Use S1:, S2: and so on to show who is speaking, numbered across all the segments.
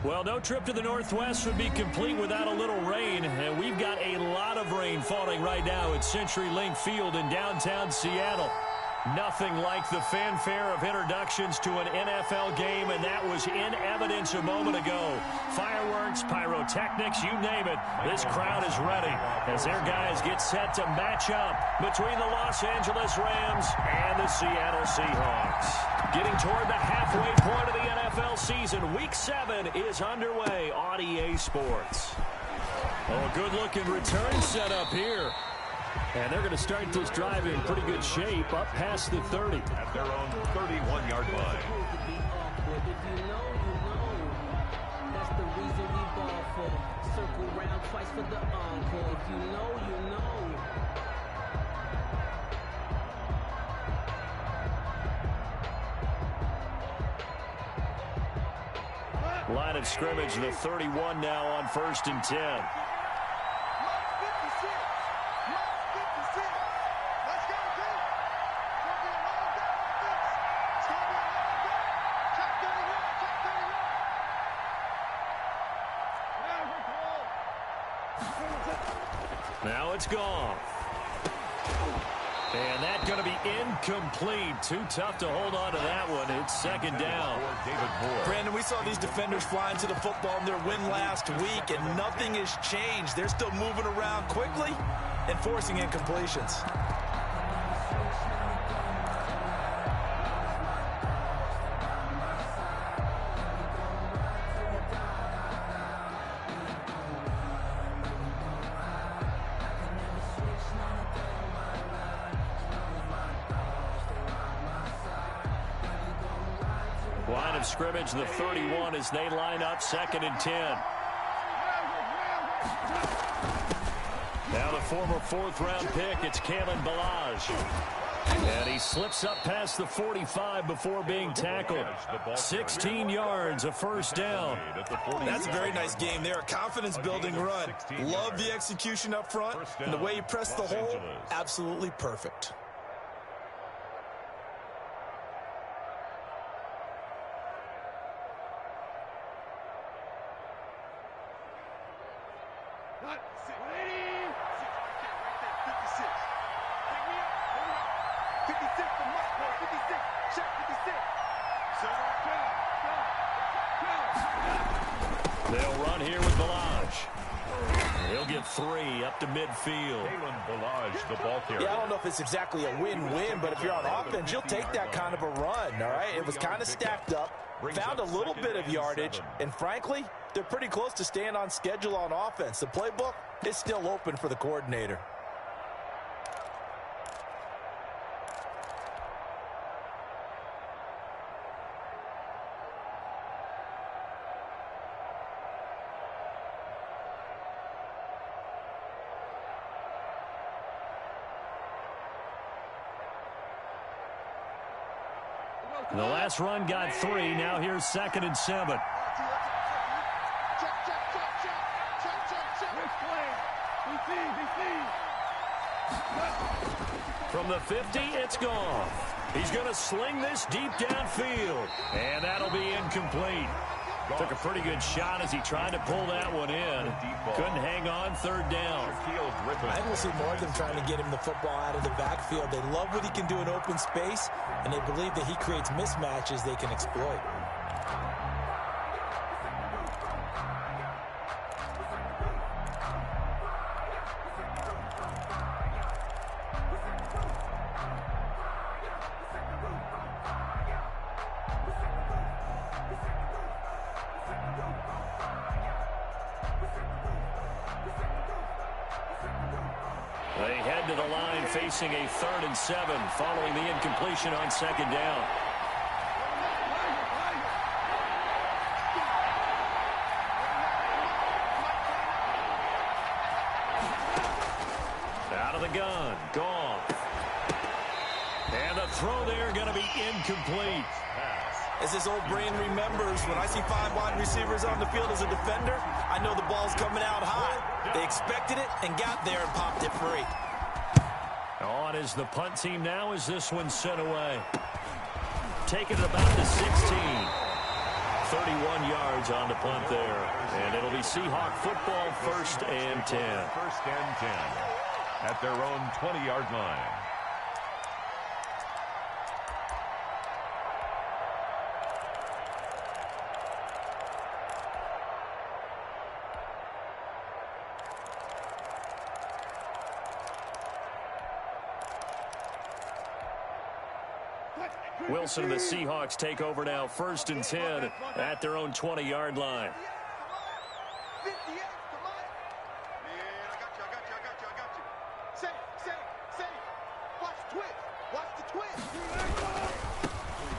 S1: Well, no trip to the Northwest would be complete without a little rain, and we've got a lot of rain falling right now at CenturyLink Field in downtown Seattle. Nothing like the fanfare of introductions to an NFL game, and that was in evidence a moment ago. Fireworks, pyrotechnics, you name it. This crowd is ready as their guys get set to match up between the Los Angeles Rams and the Seattle Seahawks. Getting toward the halfway point of the NFL season, Week 7 is underway on EA Sports. Oh, a good-looking return set up here. And they're going to start this drive in pretty good shape, up past the 30.
S2: At their own 31-yard line.
S3: That's the reason we ball for. Circle round twice for the encore. If you know, you know.
S1: Line of scrimmage, the 31 now on 1st and 10. Now it's gone. And that's going to be incomplete. Too tough to hold on to that one. It's 2nd down.
S4: Brandon, we saw these defenders flying to the football in their win last week, and nothing has changed. They're still moving around quickly and forcing incompletions.
S1: Line of scrimmage, the 31, as they line up 2nd and 10. Now the former 4th-round pick, it's Kalen Ballage. And he slips up past the 45 before being tackled. 16 yards, a 1st down.
S4: That's a very nice game there. A confidence-building run. Love the execution up front. And the way he pressed the hole, absolutely perfect.
S1: They'll run here with Ballage. He'll get 3 up to midfield.
S2: Ballage, the ball carrier.
S4: Yeah, I don't know if it's exactly a win-win, but if you're on offense, you'll take that kind of a run, all right? It was kind of stacked up, found a little bit of yardage, and frankly, they're pretty close to staying on schedule on offense. The playbook is still open for the coordinator.
S1: The last run got 3. Now here's 2nd and 7. From the 50, it's gone. He's going to sling this deep downfield. And that'll be incomplete. Took a pretty good shot as he tried to pull that one in. Couldn't hang on, 3rd down.
S4: I think we'll see more of them trying to get him the football out of the backfield. They love what he can do in open space, and they believe that he creates mismatches they can exploit.
S1: They head to the line facing a 3rd and 7 following the incompletion on 2nd down. Out of the gun, gone. And the throw there going to be incomplete.
S4: As this old brain remembers, when I see 5 wide receivers on the field as a defender, I know the ball's coming out high. They expected it and got there and popped it free.
S1: On is the punt team now as this one's sent away. Taken at about the 16. 31 yards on the punt there. And it'll be Seahawk football, 1st and 10.
S2: 1st and 10 at their own 20-yard line.
S1: Wilson and the Seahawks take over now, 1st and 10 at their own 20-yard line.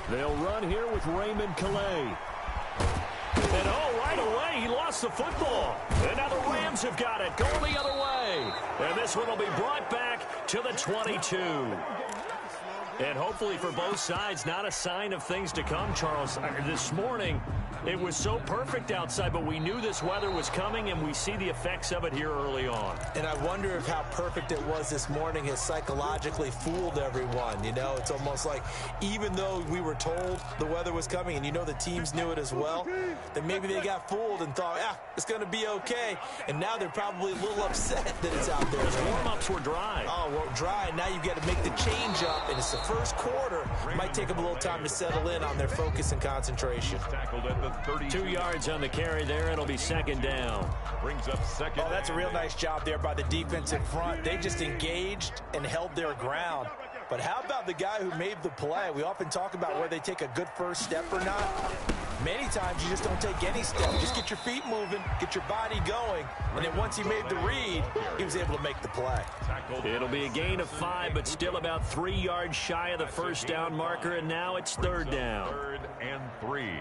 S1: They'll run here with Raymond Calais. And right away, he lost the football. And now the Rams have got it, going the other way. And this one will be brought back to the 22. And hopefully for both sides, not a sign of things to come, Charles. This morning, it was so perfect outside, but we knew this weather was coming, and we see the effects of it here early on.
S4: And I wonder if how perfect it was this morning has psychologically fooled everyone. You know, it's almost like even though we were told the weather was coming, and you know the teams knew it as well, that maybe they got fooled and thought, it's going to be okay. And now they're probably a little upset that it's out there.
S1: Those warm-ups were dry.
S4: Oh, well, dry. Now you've got to make the change up, and it's the first quarter. It might take them a little time to settle in on their focus and concentration.
S2: Tackled at the
S1: 2 yards on the carry there. It'll be 2nd down.
S2: Brings up 2nd.
S4: Oh, that's a real nice job there by the defensive front. They just engaged and held their ground. But how about the guy who made the play? We often talk about where they take a good first step or not. Many times you just don't take any step. Just get your feet moving, get your body going, and then once he made the read, he was able to make the play.
S1: It'll be a gain of 5, but still about 3 yards shy of the first down marker, and now it's 3rd down.
S2: 3rd and 3.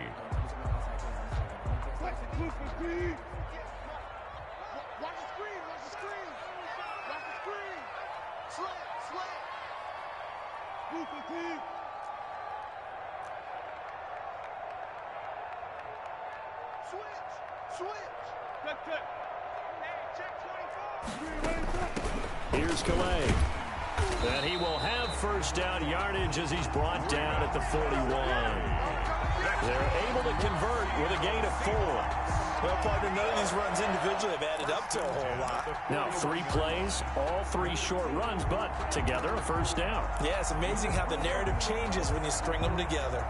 S1: Here's Calais. And he will have first down yardage as he's brought down at the 41. They're able to convert with a gain of 4.
S4: Well, partner, none of these runs individually have added up to a whole lot.
S1: Now, 3 plays, all 3 short runs, but together a first down.
S4: Yeah, it's amazing how the narrative changes when you string them together.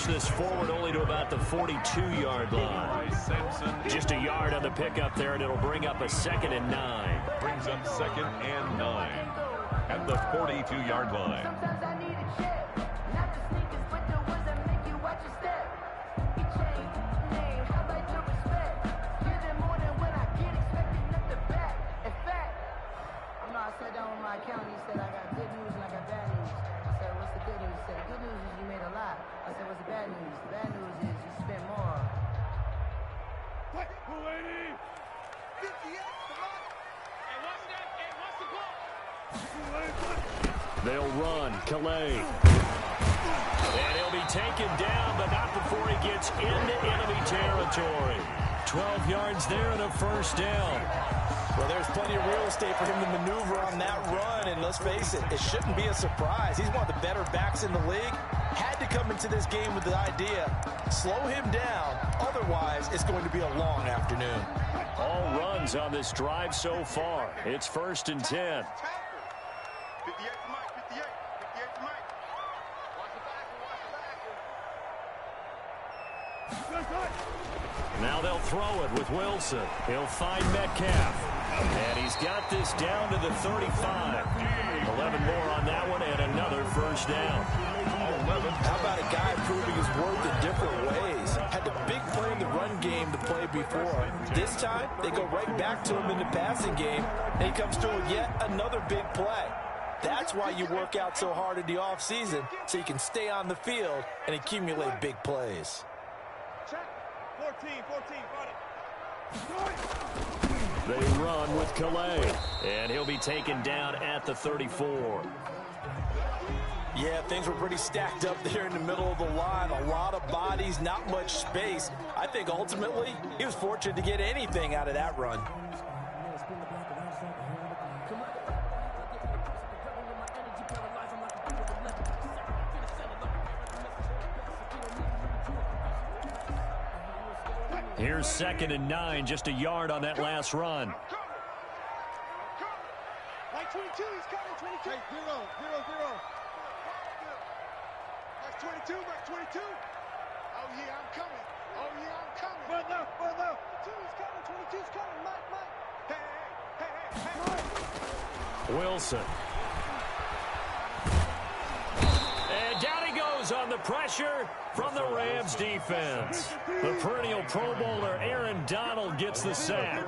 S1: This forward only to about the 42-yard line. Just a yard on the pickup there, and it'll bring up a 2nd and 9.
S2: Brings up 2nd and 9 at the 42-yard line.
S5: I sat down with my accountant. He said, I got good news and I got bad news. I said, what's the good news? He said, the good news is you made a lot. I said, what's the bad news? The bad news is you spent more.
S1: They'll run. Calais. And he'll be taken down, but not before he gets into enemy territory. 12 yards there and a first down.
S4: Well, there's plenty of real estate for him to maneuver on that run, and let's face it, it shouldn't be a surprise. He's one of the better backs in the league. Had to come into this game with the idea, slow him down, otherwise it's going to be a long afternoon.
S1: All runs on this drive so far. It's 1st and 10. Now they'll throw it with Wilson. He'll find Metcalf. And he's got this down to the 35. 11 more on that one and another first down.
S4: How about a guy proving his worth in different ways? Had the big play in the run game to play before. This time, they go right back to him in the passing game, and he comes through with yet another big play. That's why you work out so hard in the offseason, so you can stay on the field and accumulate big plays.
S6: 14, got it.
S1: They run with Calais, and he'll be taken down at the 34.
S4: Yeah, things were pretty stacked up there in the middle of the line. A lot of bodies, not much space. I think ultimately he was fortunate to get anything out of that run.
S1: Here's 2nd and 9, just a yard on that last run.
S6: Like 22, he's coming, 22. Hey, 0, 0, 0. That's 22, that's 22. Oh, yeah, I'm coming. Oh, yeah, I'm coming. Well, no. 22, he's coming, 22's coming. Mike. Hey.
S1: Wilson. And down he goes on the pressure from the Rams defense. The perennial Pro Bowler Aaron Donald gets the sack.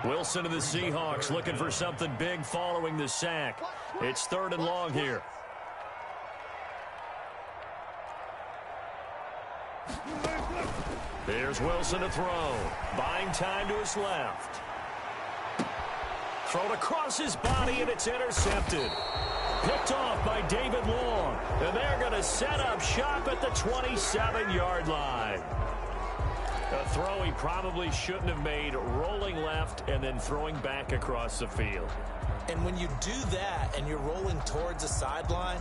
S1: Wilson and the Seahawks looking for something big following the sack. It's 3rd and long here. There's Wilson to throw. Buying time to his left. Thrown across his body, and it's intercepted. Picked off by David Long. And they're going to set up shop at the 27-yard line. A throw he probably shouldn't have made, rolling left and then throwing back across the field.
S4: And when you do that and you're rolling towards the sideline,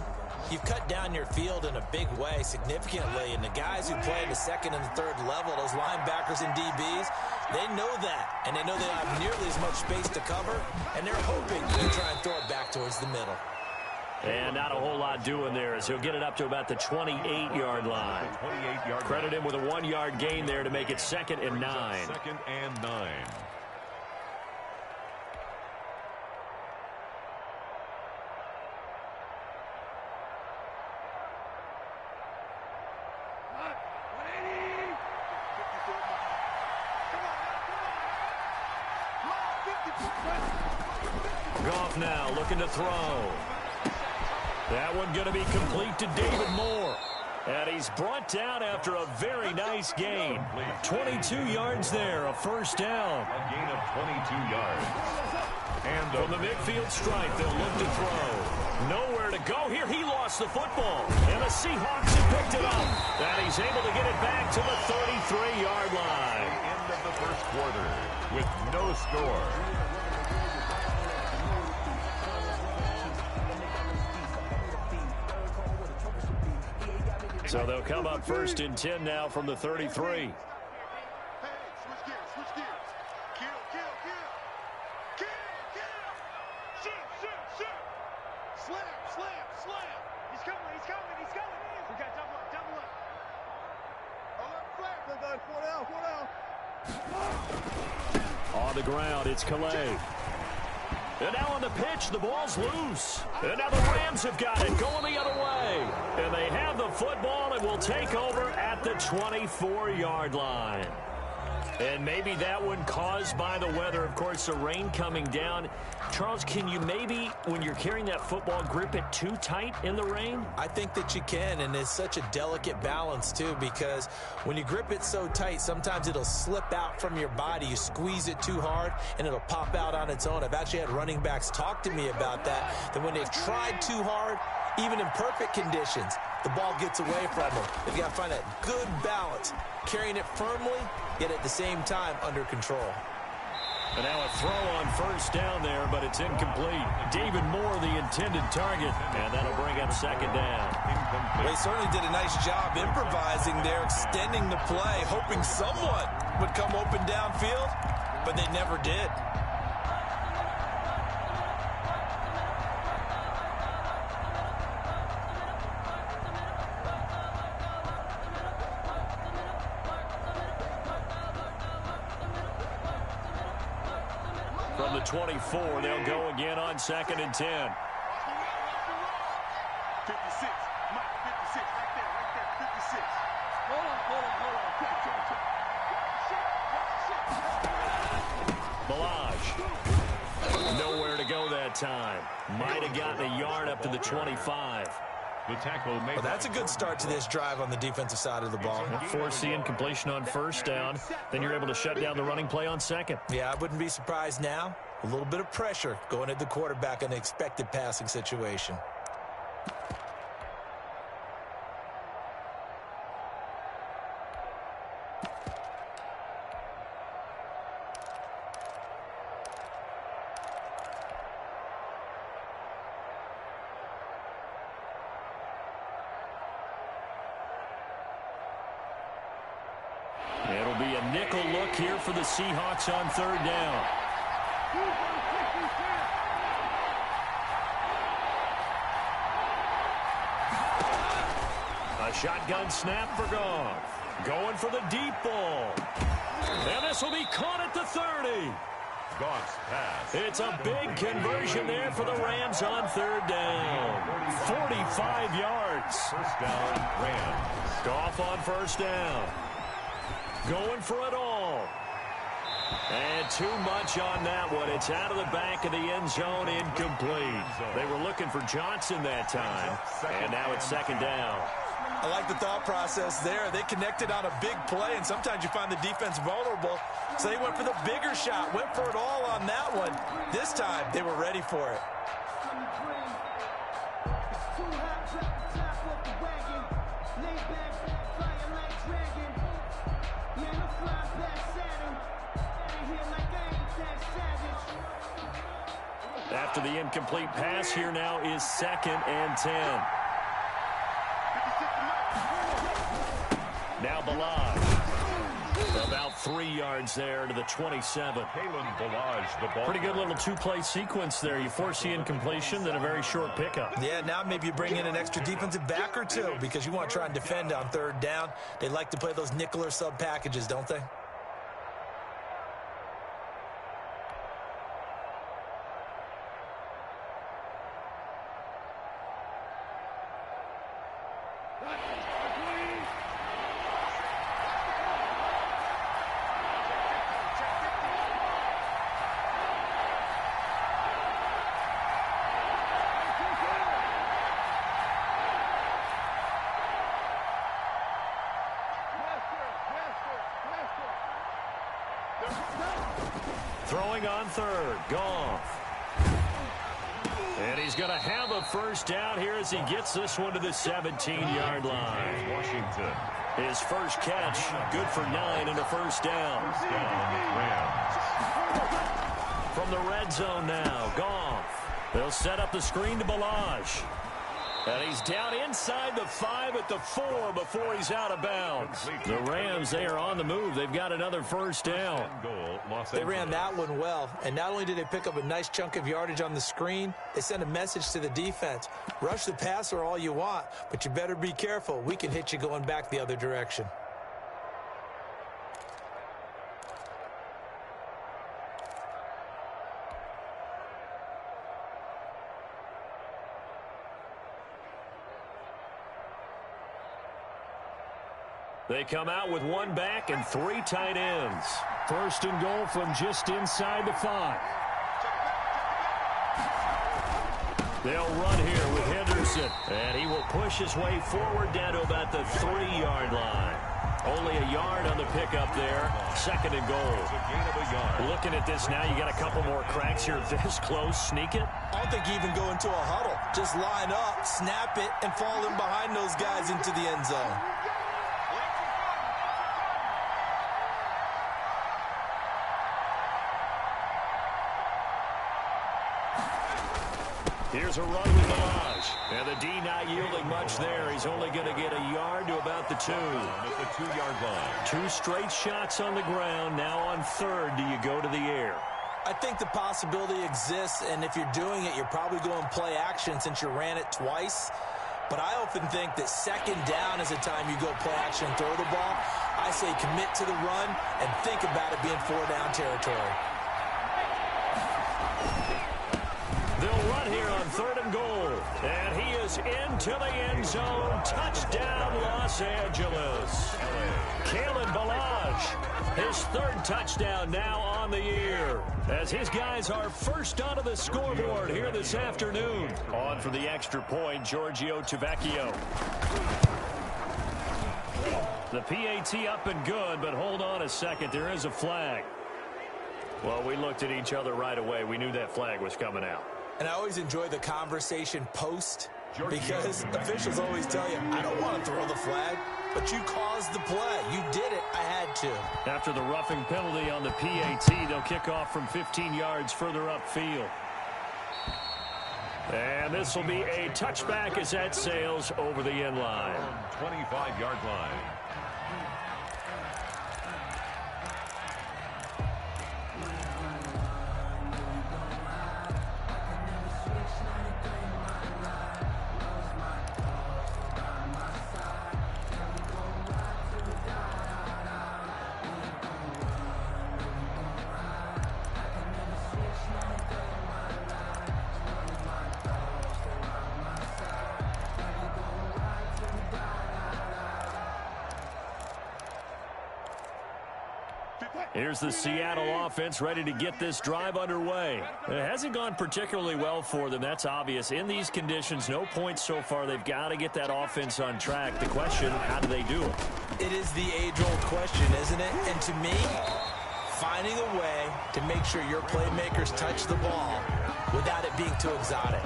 S4: you've cut down your field in a big way significantly. And the guys who play in the 2nd and the 3rd level, those linebackers and DBs, they know that. And they know they don't have nearly as much space to cover. And they're hoping to try and throw it back towards the middle.
S1: And not a whole lot doing there as he'll get it up to about the 28-yard line. Credit him with a 1-yard gain there to make it 2nd and 9.
S2: 2nd and 9.
S1: Goff now looking to throw. That one going to be complete to David Moore. And he's brought down after a very nice gain. 22 yards there, a 1st down.
S2: A gain of 22 yards. And
S1: from the midfield stripe, they'll look to throw. Nowhere to go here. He lost the football. And the Seahawks have picked it up. And he's able to get it back to the 33-yard line.
S2: End of the 1st quarter with no score.
S1: So they'll come up 1st and 10 now from the 33.
S6: Hey, switch gears. Kill. Shoot. Slam. He's coming. We got double up. Oh, flat. 4 down.
S1: On the ground, it's Calais. And now on the pitch, the ball's loose. And now the Rams have got it going the other way. And they have the football and will take over at the 24-yard line. And maybe that one caused by the weather. Of course, the rain coming down. Charles, can you maybe, when you're carrying that football, grip it too tight in the rain?
S4: I think that you can, and it's such a delicate balance, too, because when you grip it so tight, sometimes it'll slip out from your body. You squeeze it too hard, and it'll pop out on its own. I've actually had running backs talk to me about that when they've tried too hard, even in perfect conditions, the ball gets away from them. They've got to find that good balance, carrying it firmly, yet at the same time under control.
S1: And now a throw on 1st down there, but it's incomplete. David Moore, the intended target, and that'll bring up 2nd down.
S4: Well, he certainly did a nice job improvising there, extending the play, hoping someone would come open downfield, but they never did.
S1: From the 24, they'll go again on 2nd and 10.
S6: 56. Mike, 56. Right there. 56. Hold
S1: on. Melage. Nowhere to go that time. Might have gotten a yard up to the 25.
S2: The tackle made.
S4: Well, that's a good start to this drive on the defensive side of the ball.
S1: Force the incompletion on first down. Then you're able to shut down the running play on second.
S4: Yeah, I wouldn't be surprised now. A little bit of pressure going at the quarterback in an expected passing situation.
S1: It'll be a nickel look here for the Seahawks on third down. A shotgun snap for Goff. Going for the deep ball. And this will be caught at the 30.
S2: Goff's pass.
S1: It's a big conversion there for the Rams on third down. 45 yards.
S2: First down, Rams.
S1: Goff on first down. Going for it all. And too much on that one. It's out of the back of the end zone, incomplete. They were looking for Johnson that time. And now it's second down.
S4: I like the thought process there. They connected on a big play, and sometimes you find the defense vulnerable. So they went for the bigger shot, went for it all on that one. This time, they were ready for it.
S1: After the incomplete pass, here now is 2nd and 10. Now Balaj. About 3 yards there to the 27.
S2: Kalen Balaj, the ball.
S1: Pretty good little two-play sequence there. You force the incompletion, then a very short pickup.
S4: Yeah, now maybe you bring in an extra defensive back or two because you want to try and defend on third down. They like to play those nickel or sub packages, don't they?
S1: Throwing on third, Goff. And he's going to have a first down here as he gets this one to the 17-yard line.
S2: Washington.
S1: His first catch, good for 9 and a first down.
S2: Rams.
S1: From the red zone now, Goff. They'll set up the screen to Balaj. And he's down inside the 5 at the 4 before he's out of bounds. The Rams, they are on the move. They've got another first down.
S4: They ran that one well, and not only did they pick up a nice chunk of yardage on the screen, they sent a message to the defense. Rush the passer all you want, but you better be careful. We can hit you going back the other direction.
S1: They come out with one back and 3 tight ends. First and goal from just inside the 5. They'll run here with Henderson. And he will push his way forward down to about the 3-yard line. Only a yard on the pickup there. Second and goal. Looking at this now, you got a couple more cracks here this close. Sneak it.
S4: I don't think you even go into a huddle. Just line up, snap it, and fall in behind those guys into the end zone.
S1: Here's a run with Balaj. And the D not yielding much there. He's only going to get a yard to about the 2.
S2: At the 2-yard line.
S1: 2 straight shots on the ground. Now on third, do you go to the air?
S4: I think the possibility exists, and if you're doing it, you're probably going play action since you ran it twice. But I often think that second down is the time you go play action and throw the ball. I say commit to the run and think about it being 4-down territory. They'll
S1: run here on third and goal. And he is goes into the end zone. Touchdown, Los Angeles. Kalen Ballage, his third touchdown now on the year, as his guys are first onto the scoreboard here this afternoon. On for the extra point, Giorgio Tavecchio. The PAT up and good, but hold on a second. There is a flag. Well, we looked at each other right away. We knew that flag was coming out.
S4: And I always enjoy the conversation post, because officials always tell you, I don't want to throw the flag, but you caused the play. You did it. I had to.
S1: After the roughing penalty on the PAT, they'll kick off from 15 yards further upfield. And this will be a touchback as that sails over the end line.
S2: 25-yard line.
S1: Here's the Seattle offense ready to get this drive underway. It hasn't gone particularly well for them. That's obvious. In these conditions, no points so far. They've got to get that offense on track. The question, how do they do it?
S4: It is the age-old question, isn't it? And to me, finding a way to make sure your playmakers touch the ball without it being too exotic.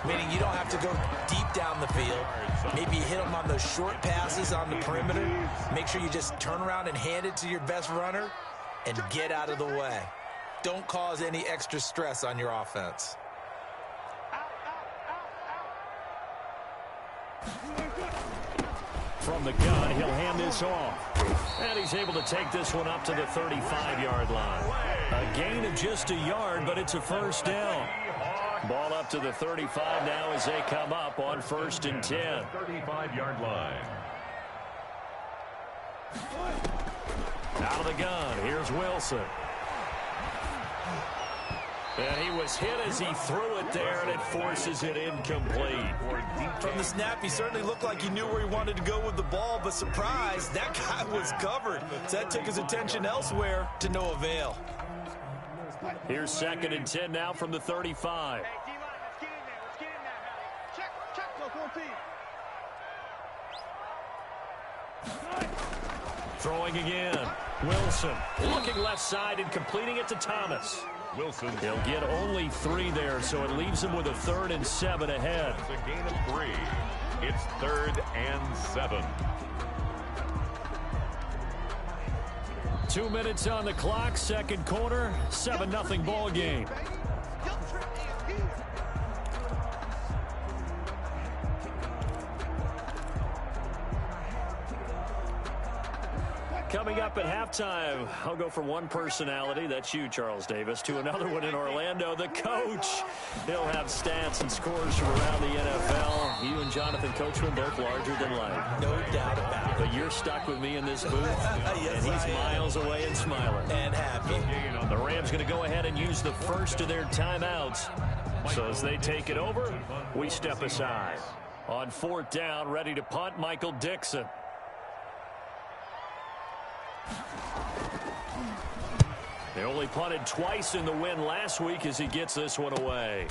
S4: Meaning you don't have to go deep down the field. Maybe you hit them on those short passes on the perimeter. Make sure you just turn around and hand it to your best runner and get out of the way. Don't cause any extra stress on your offense.
S1: From the gun, he'll hand this off. And he's able to take this one up to the 35-yard line. A gain of just a yard, but it's a first down. Ball up to the 35 now as they come up on 1st and 10.
S2: 35-yard line.
S1: Out of the gun, here's Wilson. And he was hit as he threw it there, and it forces it incomplete.
S4: From the snap, he certainly looked like he knew where he wanted to go with the ball, but surprise, that guy was covered. So that took his attention elsewhere to no avail.
S1: Here's 2nd and 10 now from the 35.
S6: Hey, D-line, let's get in there. Let's get in there, Howdy. Check, look, 14.
S1: Throwing again. Wilson looking left side and completing it to Thomas.
S2: Wilson.
S1: He'll get only 3 there, so it leaves him with a 3rd and 7 ahead.
S2: It's a gain of 3. It's 3rd and 7.
S1: 2 minutes on the clock, second quarter, 7-0 ball game. Coming up at halftime, I'll go from one personality, that's you, Charles Davis, to another one in Orlando, the coach. He'll have stats and scores from around the NFL. You and Jonathan Coachman both larger than life.
S4: No doubt about it.
S1: But you're stuck with me in this booth,
S4: Yes,
S1: and he's
S4: I am.
S1: miles away and smiling.
S4: And happy.
S1: The Rams going to go ahead and use the first of their timeouts. So as they take it over, we step aside. On 4th down, ready to punt, Michael Dixon. They only punted twice in the win last week as he gets this one away.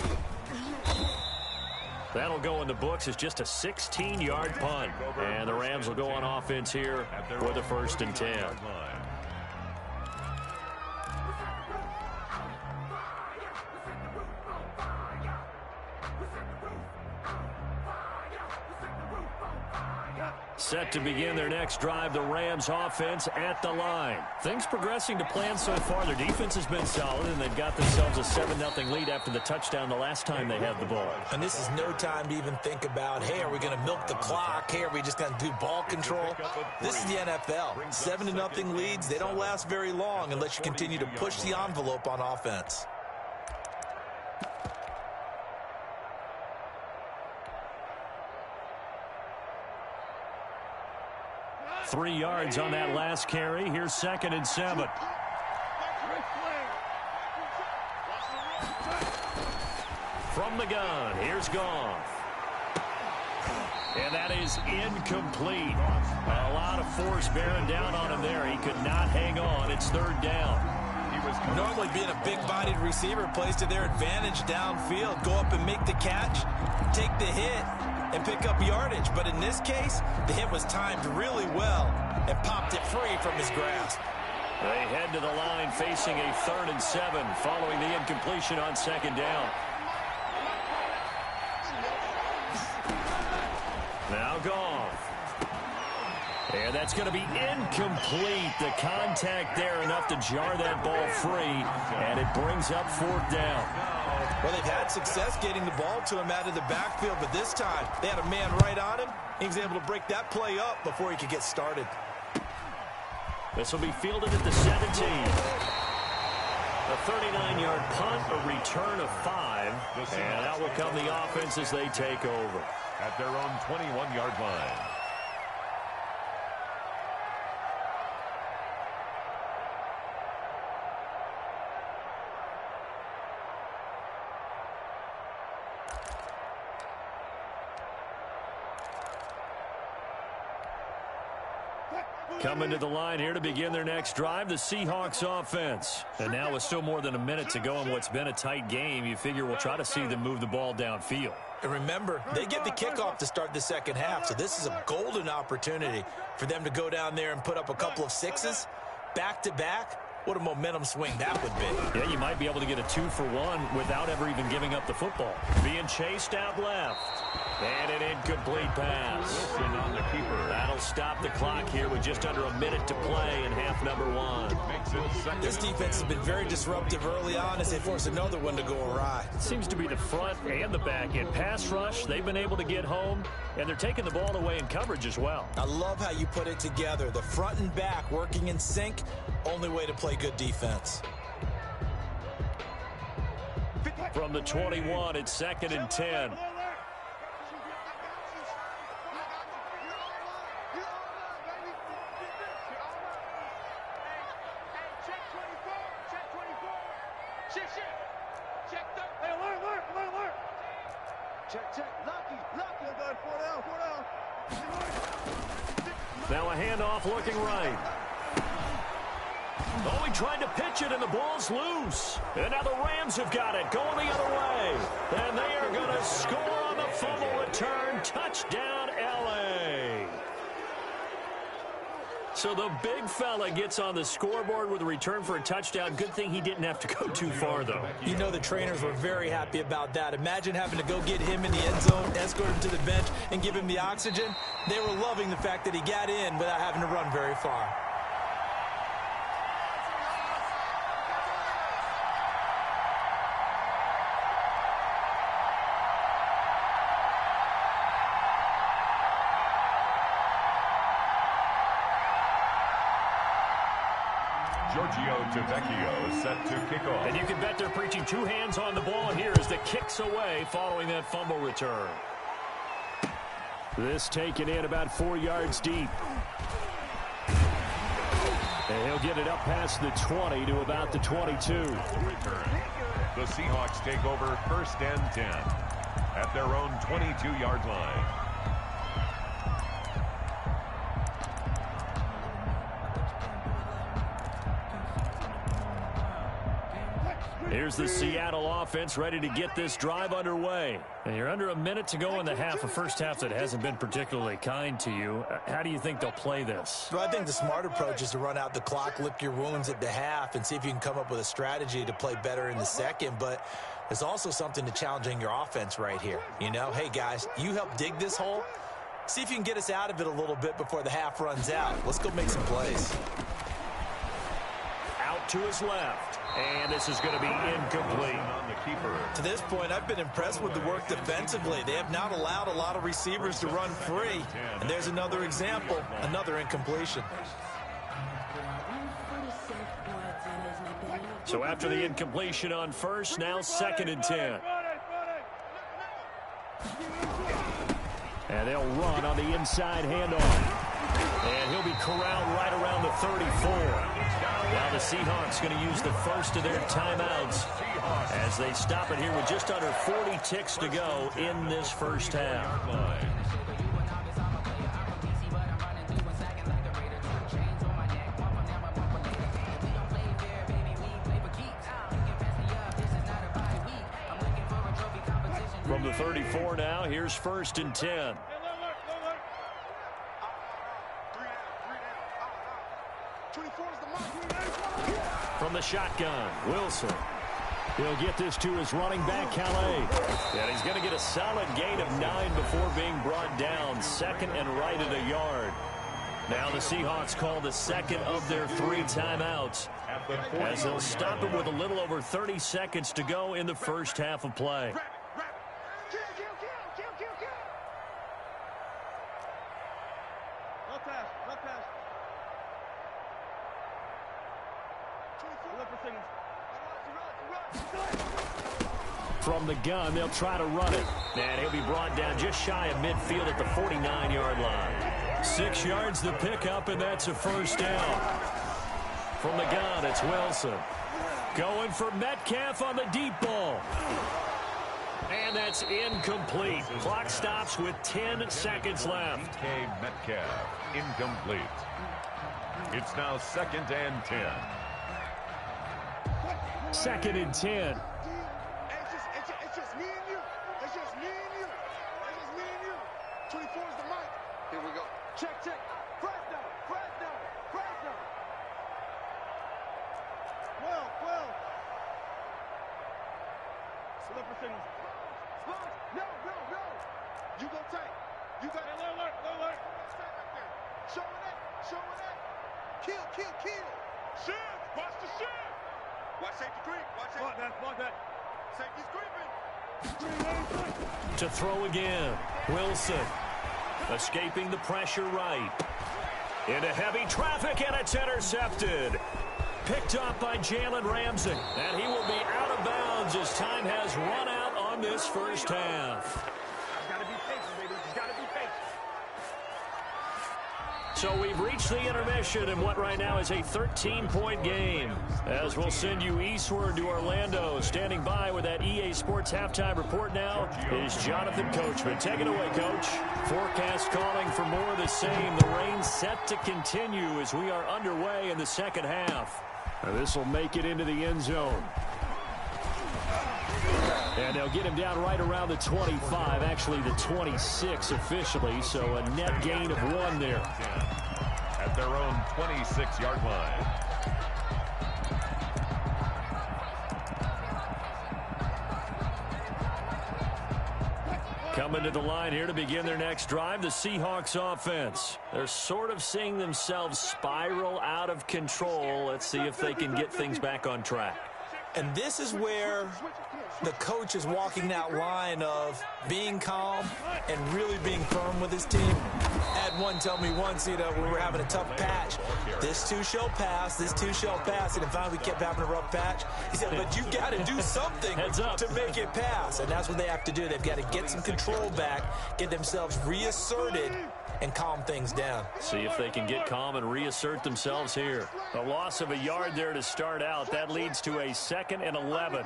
S1: That'll go in the books as just a 16-yard punt. And the Rams will go on offense here with a 1st and 10. Set to begin their next drive, the Rams offense at the line. Things progressing to plan so far. Their defense has been solid, and they've got themselves a 7-0 lead after the touchdown the last time they had the ball.
S4: And this is no time to even think about, hey, are we going to milk the clock? Hey, are we just going to do ball control? This is the NFL. 7-0 leads, they don't last very long unless you continue to push the envelope on offense.
S1: Three yards on that last carry. Here's 2nd and 7. From the gun, here's Goff. And that is incomplete. A lot of force bearing down on him there. He could not hang on. It's third down.
S4: Normally being a big-bodied receiver plays to their advantage downfield. Go up and make the catch, take the hit, and pick up yardage. But in this case, the hit was timed really well and popped it free from his grasp.
S1: They head to the line facing a 3rd and 7 following the incompletion on 2nd down. Now Goff. And that's going to be incomplete. The contact there enough to jar that ball free, and it brings up 4th down.
S4: Well, they've had success getting the ball to him out of the backfield, but this time they had a man right on him. He was able to break that play up before he could get started.
S1: This will be fielded at the 17. A 39-yard punt, a return of 5, and out will come the offense as they take over.
S2: At their own 21-yard line.
S1: Coming to the line here to begin their next drive, the Seahawks offense. And now with still more than a minute to go in what's been a tight game, you figure we'll try to see them move the ball downfield.
S4: And remember, they get the kickoff to start the second half, so this is a golden opportunity for them to go down there and put up a couple of 6s back-to-back. What a momentum swing that would be.
S1: Yeah, you might be able to get a 2-for-1 without ever even giving up the football. Being chased out left. And an incomplete pass.
S2: On the keeper.
S1: That'll stop the clock here with just under a minute to play in half number 1.
S4: This defense has been very disruptive early on as they force another one to go awry.
S1: It seems to be the front and the back end. Pass rush, they've been able to get home, and they're taking the ball away in coverage as well.
S4: I love how you put it together. The front and back working in sync, only way to play good defense.
S1: From the 21, it's 2nd and 10. Now a handoff looking right. Oh, he tried to pitch it, and the ball's loose. And now the Rams have got it, going the other way. And they are going to score on the fumble return. Touchdown, L.A. So the big fella gets on the scoreboard with a return for a touchdown. Good thing he didn't have to go too far, though.
S4: You know the trainers were very happy about that. Imagine having to go get him in the end zone, escort him to the bench, and give him the oxygen. They were loving the fact that he got in without having to run very far.
S2: Set to kick off.
S1: And you can bet they're preaching 2 hands on the ball here as the kick's away following that fumble return. This taken in about 4 yards deep. And he'll get it up past the 20 to about the 22.
S2: Return. The Seahawks take over 1st and 10 at their own 22-yard line.
S1: Here's the Seattle offense ready to get this drive underway. And you're under a minute to go in the half, a first half that hasn't been particularly kind to you. How do you think they'll play this?
S4: Well, I think the smart approach is to run out the clock, lick your wounds at the half, and see if you can come up with a strategy to play better in the second. But there's also something to challenging your offense right here. You know, hey, guys, you help dig this hole. See if you can get us out of it a little bit before the half runs out. Let's go make some plays.
S1: Out to his left. And this is going to be incomplete.
S2: On the keeper.
S4: To this point, I've been impressed with the work defensively. They have not allowed a lot of receivers to run free. And there's another example, another incompletion.
S1: So after the incompletion on first, now 2nd and 10. And they'll run on the inside handoff. And he'll be corralled right around the 34. Now the Seahawks going to use the first of their timeouts as they stop it here with just under 40 ticks to go in this first half. From the 34 now, here's 1st and 10. From the shotgun, Wilson. He'll get this to his running back, Calais. And he's going to get a solid gain of 9 before being brought down. 2nd and right at a yard. Now the Seahawks call the 2nd of their 3 timeouts, as they'll stop it with a little over 30 seconds to go in the first half of play. From the gun, they'll try to run it. And he'll be brought down just shy of midfield at the 49-yard line. 6 yards the pickup, and that's a 1st down. From the gun, it's Wilson. Going for Metcalf on the deep ball. And that's incomplete. Clock stops with 10 seconds left.
S2: DK Metcalf, incomplete. It's now 2nd and 10.
S1: 2nd and 10.
S6: It's just me and you. It's just me and you. It's just me and you. 24 is the mic. Here we go. Check. Fresh down. Well. Slipper signals. No. You go tight. You got it. Alert. Showing that. Kill. Shift. Watch the shift. Watch safety creep. Block that. Safety's creeping.
S1: To throw again. Wilson. Escaping the pressure right. Into heavy traffic, and it's intercepted. Picked up by Jalen Ramsey. And he will be out of bounds as time has run out on this first half.
S6: Gotta be patient, baby. Gotta be patient.
S1: So we've reached the intermission in what right now is a 13-point game. As we'll send you eastward to Orlando. Standing by with that EA Sports halftime report now is Jonathan Coachman. Take it away, Coach. Forecast calling for more of the same. The rain set to continue as we are underway in the second half. This will make it into the end zone. And they'll get him down right around the 25, actually the 26 officially, so a net gain of 1 there.
S2: At their own 26-yard line.
S1: Coming to the line here to begin their next drive, the Seahawks offense. They're sort of seeing themselves spiral out of control. Let's see if they can get things back on track.
S4: And this is where the coach is walking that line of being calm and really being firm with his team. I had one tell me once, when we were having a tough patch, this too shall pass, and then finally we kept having a rough patch. He said, but you got to do something to make it pass, and that's what they have to do. They've got to get some control back, get themselves reasserted, and calm things down.
S1: See if they can get calm and reassert themselves here. A loss of a yard there to start out. That leads to a 2nd and 11.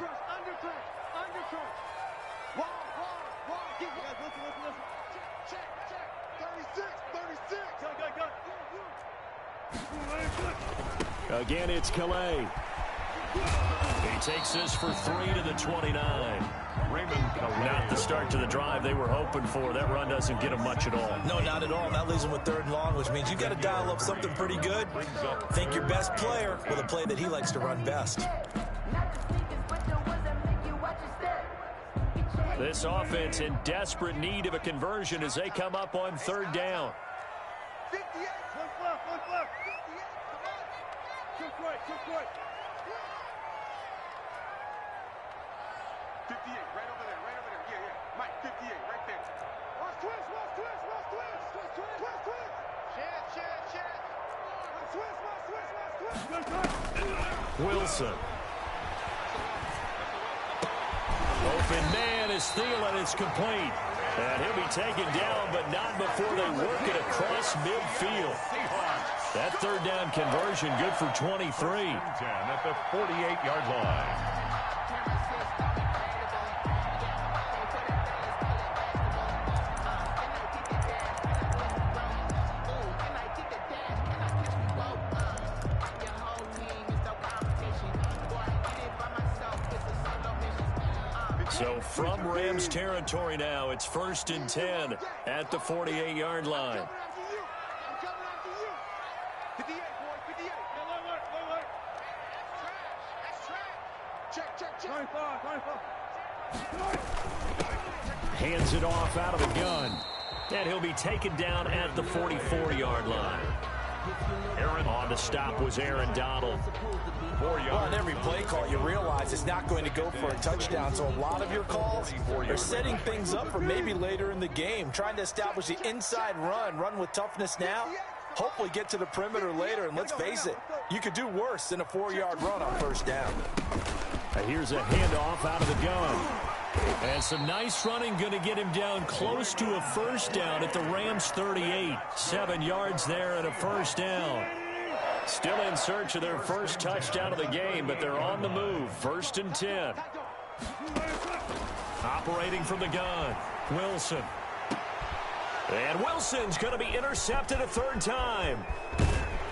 S1: Again, it's Calais. He takes this for 3 to the 29. Not the start to the drive they were hoping for. That run doesn't get them much at all.
S4: No, not at all. That leaves them with 3rd and long, which means you got to dial up something pretty good. Think your best player with a play that he likes to run best.
S1: This offense in desperate need of a conversion as they come up on 3rd down.
S6: 58. Look left. 58. Come on. Took right. 58, right over there. Yeah. Mike, 58, right there. Watch twist. Chance.
S1: Wilson. Open man is Thielen. It's complete. And he'll be taken down, but not before they work it across midfield. That 3rd down conversion good for 23.
S2: At the 48-yard line.
S1: So from Rams territory now, it's 1st and 10 at the 48-yard line.
S6: I'm coming after you. 58, boy, 58. Look. Trash. That's trash. Check. 25.
S1: Hands it off out of the gun. And he'll be taken down at the 44-yard line. On the stop was Aaron Donald.
S2: 4 yards.
S4: Well, on every play call, you realize it's not going to go for a touchdown. So a lot of your calls are setting things up for maybe later in the game, trying to establish the inside run with toughness now, hopefully get to the perimeter later. And let's face it, you could do worse than a 4-yard run on 1st down.
S1: Here's a handoff out of the gun. And some nice running, going to get him down close to a 1st down at the Rams 38. 7 yards there and a 1st down. Still in search of their first touchdown of the game, but they're on the move. 1st and 10. Operating from the gun, Wilson. And Wilson's going to be intercepted a 3rd time.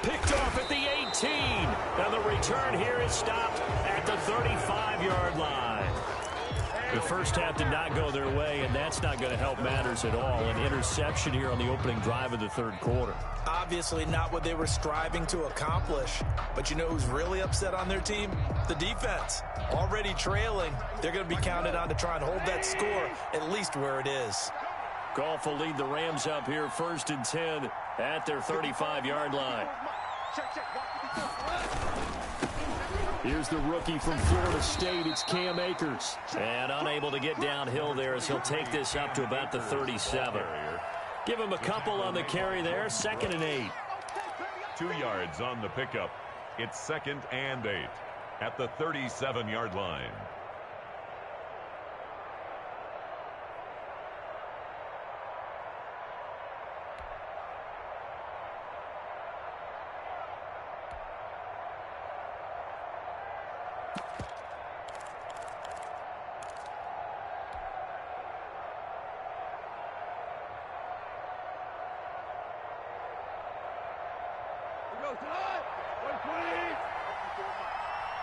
S1: Picked off at the 18. And the return here is stopped at the 35-yard line. The first half did not go their way, and that's not going to help matters at all. An interception here on the opening drive of the 3rd quarter.
S4: Obviously not what they were striving to accomplish. But you know who's really upset on their team? The defense. Already trailing. They're going to be counted on to try and hold that score at least where it is.
S1: Goff will lead the Rams up here 1st and 10 at their 35-yard line. Here's the rookie from Florida State. It's Cam Akers. And unable to get downhill there as he'll take this up to about the 37. Give him a couple on the carry there. 2nd and 8.
S2: 2 yards on the pickup. It's 2nd and 8 at the 37-yard line.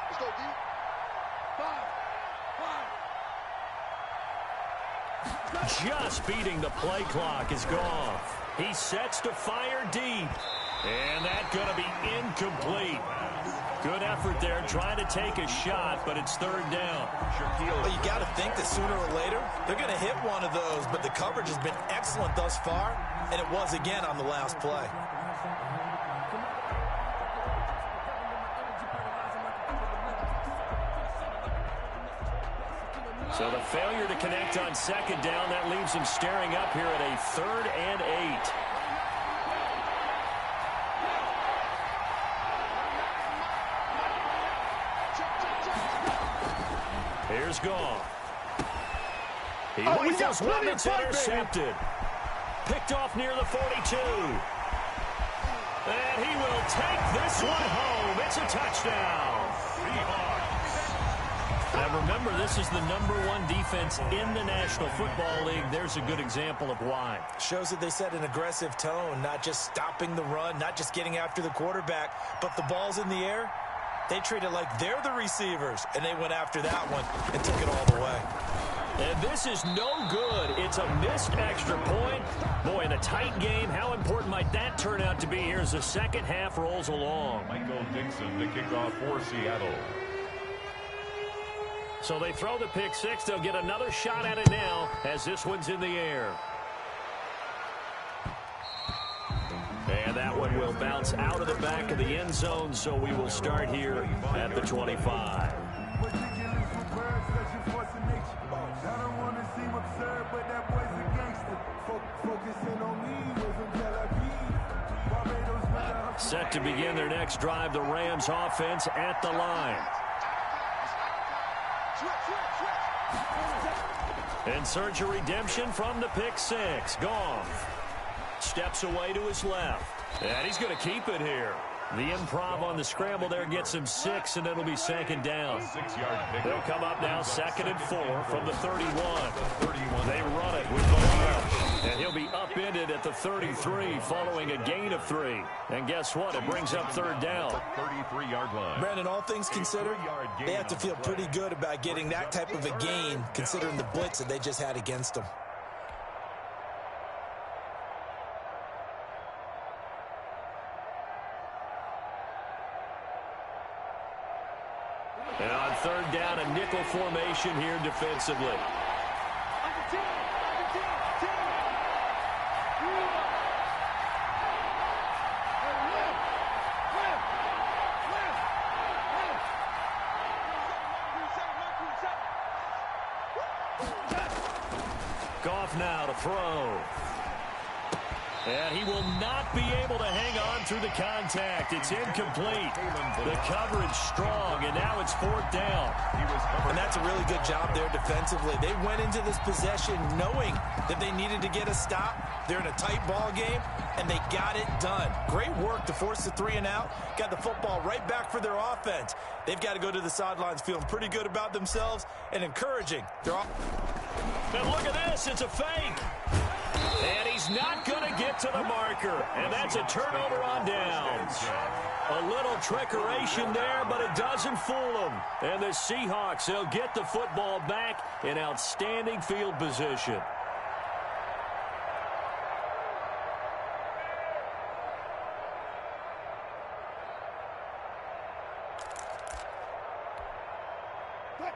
S6: Let's go, D. 5.
S1: Just beating the play clock is Goff. He sets to fire deep. And that's going to be incomplete. Good effort there trying to take a shot, but it's 3rd down.
S4: Well, you got to think that sooner or later they're going to hit one of those, but the coverage has been excellent thus far, and it was again on the last play.
S1: So the failure to connect on 2nd down, that leaves him staring up here at a 3rd and 8. Here's Goff. He weasels one that's intercepted. Picked off near the 42. And he will take this one home. It's a touchdown. Now remember, this is the #1 defense in the National Football League. There's a good example of why.
S4: Shows that they set an aggressive tone, not just stopping the run, not just getting after the quarterback, but the ball's in the air. They treat it like they're the receivers, and they went after that one and took it all the way.
S1: And this is no good. It's a missed extra point. Boy, in a tight game, how important might that turn out to be here as the second half rolls along?
S2: Michael Dixon, the kickoff for Seattle.
S1: So they throw the pick six. They'll get another shot at it now as this one's in the air. And that one will bounce out of the back of the end zone, so we will start here at the 25. Set to begin their next drive, the Rams offense at the line. In search of redemption from the pick six. Goff steps away to his left. And he's going to keep it here. The improv on the scramble there gets him 6, and it'll be second down.
S2: 6-yard pickup.
S1: They'll come up now 2nd and 4 from the 31. They run it with the rush. And he'll be up suspended at the 33 following a gain of 3. And guess what? It brings up third down.
S2: 33-yard line.
S4: Brandon, all things considered, they have to feel pretty good about getting that type of a gain considering the blitz that they just had against them.
S1: And on third down, a nickel formation here defensively. Goff now to throw. And he will not be able to hang on through the contact. It's incomplete. The coverage strong, and now it's fourth down.
S4: And that's a really good job there defensively. They went into this possession knowing that they needed to get a stop. They're in a tight ball game, and they got it done. Great work to force the 3 and out. Got the football right back for their offense. They've got to go to the sidelines feeling pretty good about themselves and encouraging.
S1: And look at this. It's a fake. And he's not going to get to the marker. And that's a turnover on downs. A little trickeration there, but it doesn't fool them. And the Seahawks, they'll get the football back in outstanding field position.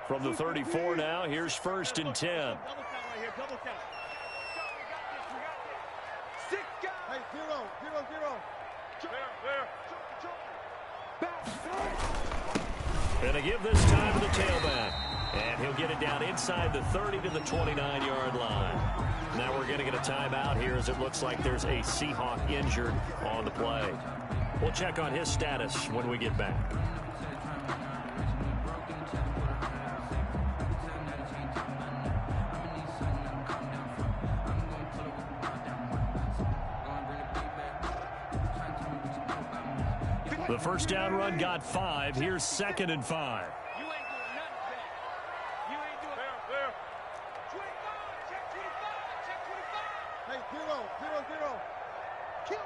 S1: From the 34 now, here's 1st and 10.
S6: Double count right here, double count. Six guys. Hey, 0, 0, 0.
S1: And they give this time to the tailback. And he'll get it down inside the 30 to the 29-yard line. Now we're going to get a timeout here as it looks like there's a Seahawk injured on the play. We'll check on his status when we get back. The first down run got 5. Here's 2nd and 5.
S6: You ain't doing nothing, Ben. You ain't doing there. 25, check 25, check 25. Hey, 0, 0, 0. Kill,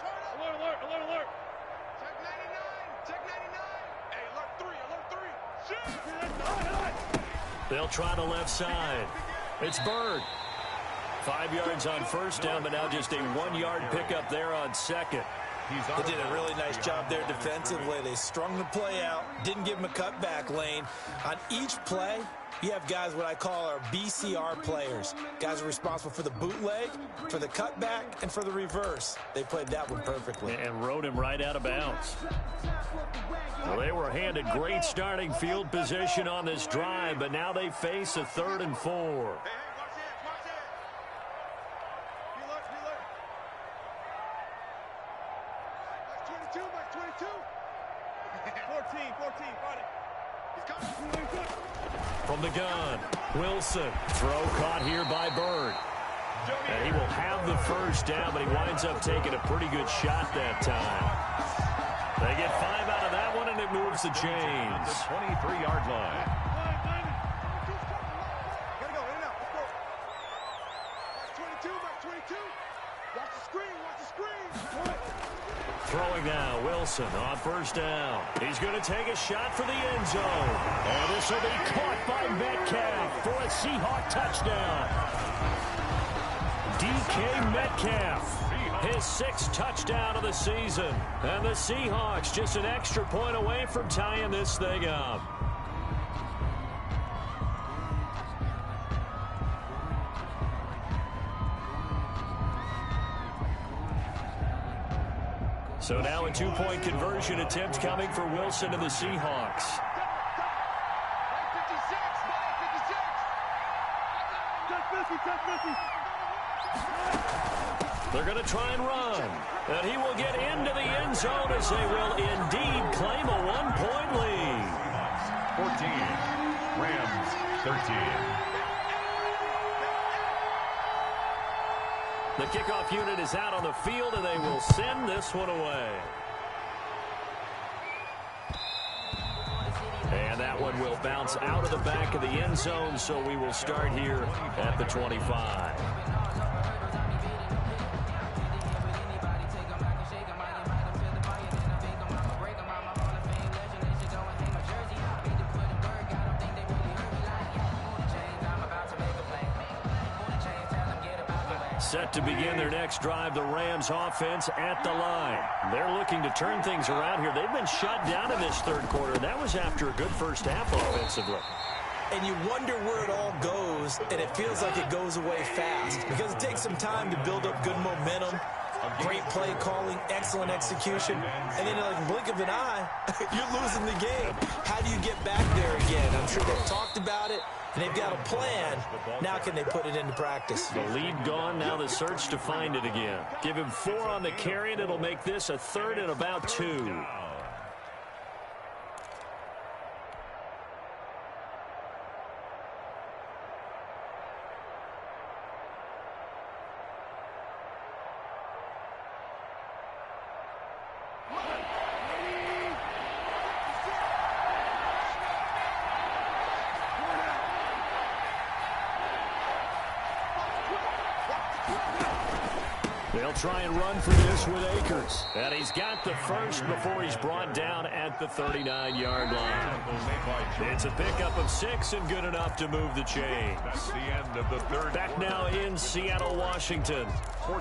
S6: turn up. Alert. Check 99, check 99. Hey, alert 3. Shoot.
S1: They'll try the left side. It's Bird. 5 yards on first down, but now just a 1-yard pickup there on 2nd.
S4: They did a really nice job there defensively. They strung the play out, didn't give him a cutback lane. On each play, you have guys what I call our BCR players. Guys are responsible for the bootleg, for the cutback, and for the reverse. They played that one perfectly.
S1: And rode him right out of bounds. Well, they were handed great starting field position on this drive, but now they face a 3rd and 4. From the gun, Wilson. Throw caught here by Bird. And he will have the first down, but he winds up taking a pretty good shot that time. They get 5 out of that one, and it moves the chains.
S2: The 23-yard line.
S6: Gotta go, in and out. Let's go. Watch 22. Watch the screen.
S1: Throwing now, Wilson on first down. He's going to take a shot for the end zone. And this will be caught by Metcalf for a Seahawk touchdown. DK Metcalf, his 6th touchdown of the season. And the Seahawks just an extra point away from tying this thing up. So now a 2-point conversion attempt coming for Wilson and the Seahawks. They're going to try and run. And he will get into the end zone as they will indeed claim a 1-point lead.
S2: 14, Rams 13.
S1: The kickoff unit is out on the field, and they will send this one away. And that one will bounce out of the back of the end zone, so we will start here at the 25. Set to begin their next drive, the Rams offense at the line. They're looking to turn things around here. They've been shut down in this third quarter. That was after a good first half offensively.
S4: And you wonder where it all goes, and it feels like it goes away fast because it takes some time to build up good momentum, great play calling, excellent execution, and then in like the blink of an eye, you're losing the game. How do you get back there again? I'm sure they've talked about it, and they've got a plan. Now can they put it into practice?
S1: The lead gone, now the search to find it again. Give him 4 on the carry, and it'll make this a 3rd and about 2. They'll try and run for this with Akers. And he's got the first before he's brought down at the 39-yard line. It's a pickup of 6 and good enough to move the chains.
S2: That's the end of the third.
S1: Back now in Seattle, Washington.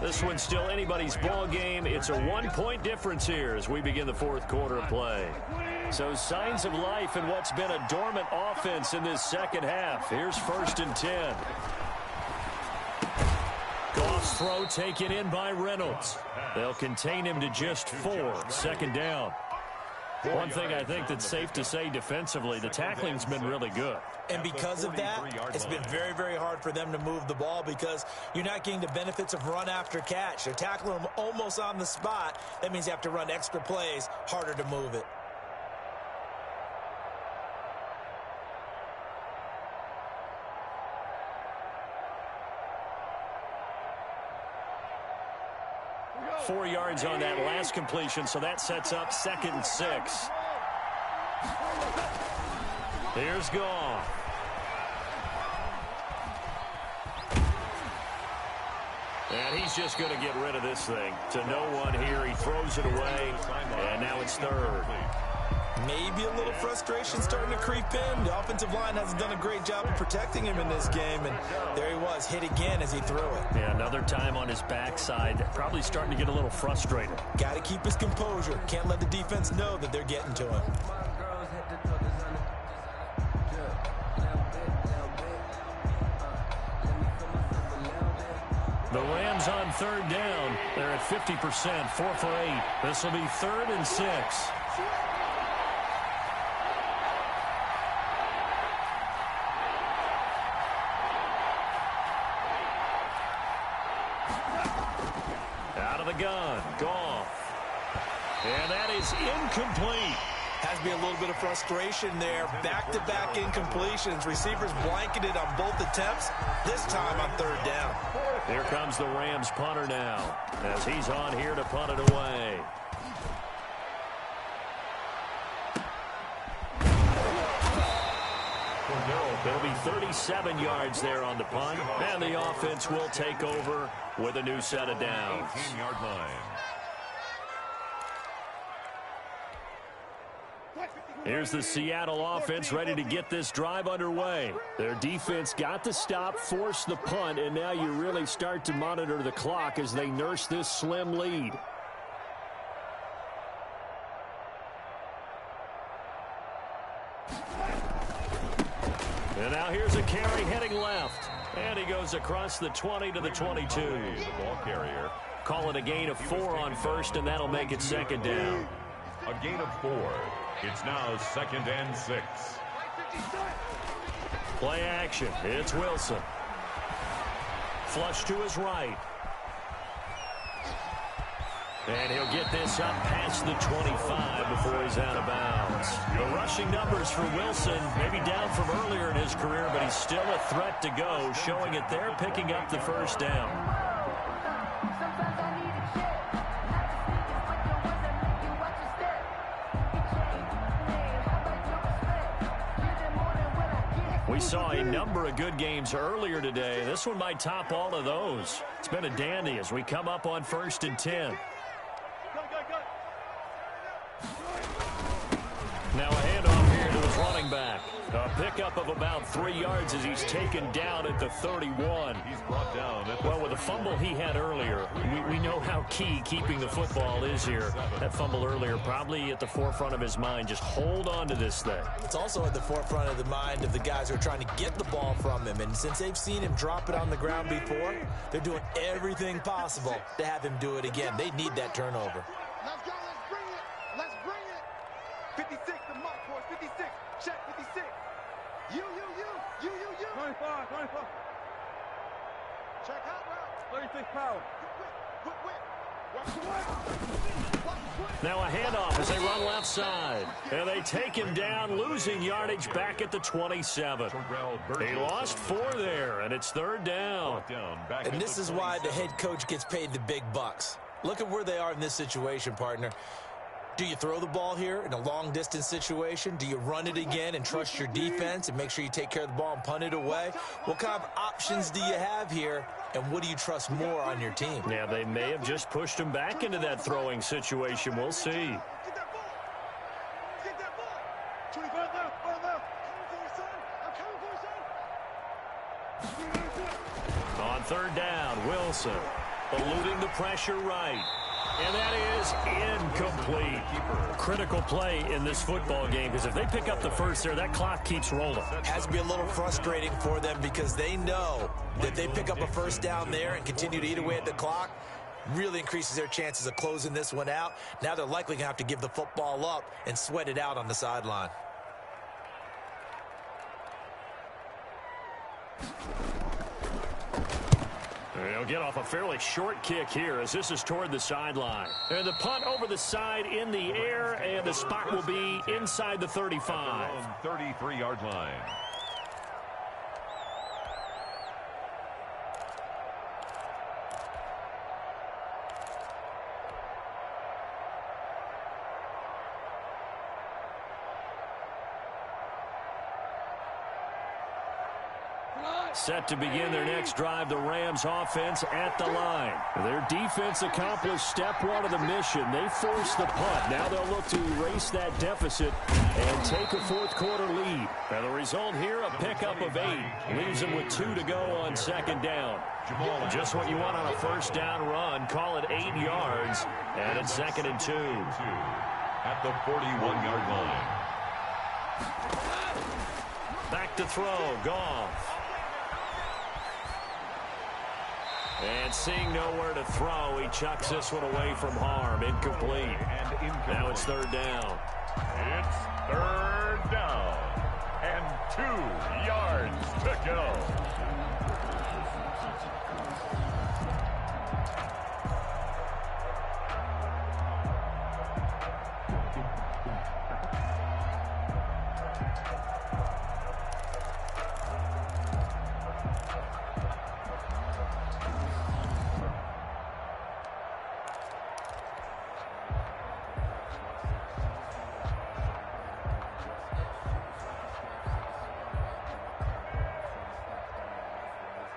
S1: This one's still anybody's ball game. It's a 1-point difference here as we begin the fourth quarter of play. So signs of life in what's been a dormant offense in this second half. Here's 1st and 10. Goff's throw taken in by Reynolds. They'll contain him to just 4. 2nd down. One thing I think that's safe to say defensively, the tackling's been really good.
S4: And because of that, it's been very, very hard for them to move the ball because you're not getting the benefits of run after catch. They're tackling them almost on the spot. That means you have to run extra plays, harder to move it.
S1: Four yards on that last completion, so that sets up 2nd and 6. Here's Goff. And he's just going to get rid of this thing. To no one here, he throws it away, and now it's 3rd.
S4: Maybe a little frustration starting to creep in. The offensive line hasn't done a great job of protecting him in this game, and there he was, hit again as he threw it.
S1: Yeah, another time on his backside, probably starting to get a little frustrated.
S4: Got to keep his composure. Can't let the defense know that they're getting to him.
S1: The Rams on 3rd down. They're at 50%, 4 for 8. This will be 3rd and 6. Out of the gun, Goff. And that is incomplete.
S4: Has to be a little bit of frustration there. Back-to-back incompletions. Receivers blanketed on both attempts, this time on 3rd down.
S1: Here comes the Rams punter now, as he's on here to punt it away. There'll be 37 yards there on the punt, and the offense will take over with a new set of downs.
S2: 18-yard line.
S1: Here's the Seattle offense ready to get this drive underway. Their defense got the stop, forced the punt, and now you really start to monitor the clock as they nurse this slim lead. And now here's a carry heading left. And he goes across the 20 to the 22.
S2: The ball carrier.
S1: Call it a gain of 4 on 1st, and that'll make it 2nd down.
S2: A gain of 4. It's now 2nd and 6.
S1: Play action. It's Wilson. Flush to his right. And he'll get this up past the 25 before he's out of bounds. The rushing numbers for Wilson, maybe down from earlier in his career, but he's still a threat to go, showing it there, picking up the 1st down. We saw a number of good games earlier today. This one might top all of those. It's been a dandy as we come up on 1st and 10. Now a handoff here to his running back. A pickup of about 3 yards as he's taken down at the 31.
S2: He's brought down at
S1: Well, with a fumble he had earlier, we know how key keeping the football is here. That fumble earlier probably at the forefront of his mind. Just hold on to this thing.
S4: It's also at the forefront of the mind of the guys who are trying to get the ball from him. And since they've seen him drop it on the ground before, they're doing everything possible to have him do it again. They need that turnover.
S6: Let's go, let's bring it. Let's bring it. 56, the mark for 56. Check 56. You. 25. Check out route. 36 power.
S1: Now a handoff as they run left side. And they take him down, losing yardage back at the 27. They lost 4 there, and it's third down.
S4: And this is why the head coach gets paid the big bucks. Look at where they are in this situation, partner. Do you throw the ball here in a long-distance situation? Do you run it again and trust your defense and make sure you take care of the ball and punt it away? What kind of options do you have here, and what do you trust more on your team?
S1: Yeah, they may have just pushed him back into that throwing situation. We'll see.
S6: Get that ball. 25 left. I'm coming for you, son.
S1: On third down, Wilson eluding the pressure right. And that is incomplete. Critical play in this football game, because if they pick up the first there, that clock keeps rolling.
S4: Has to be a little frustrating for them because they know that they pick up a first down there and continue to eat away at the clock, really increases their chances of closing this one out. Now they're likely going to have to give the football up and sweat it out on the sideline.
S1: They'll get off a fairly short kick here as this is toward the sideline. And the punt over the side in the air, and the spot will be inside the 35.
S2: 33-yard line.
S1: Set to begin their next drive, the Rams offense at the line. Their defense accomplished step 1 of the mission. They forced the punt. Now they'll look to erase that deficit and take a fourth-quarter lead. And the result here, a pickup of 8. Leaves them with 2 to go on second down. Just what you want on a first down run. Call it 8 yards, and it's 2nd and 2.
S2: At the 41-yard line.
S1: Back to throw, Goff. And seeing nowhere to throw, he chucks this one away from harm. Incomplete. Now it's third down.
S2: It's third down. And 2 yards to go.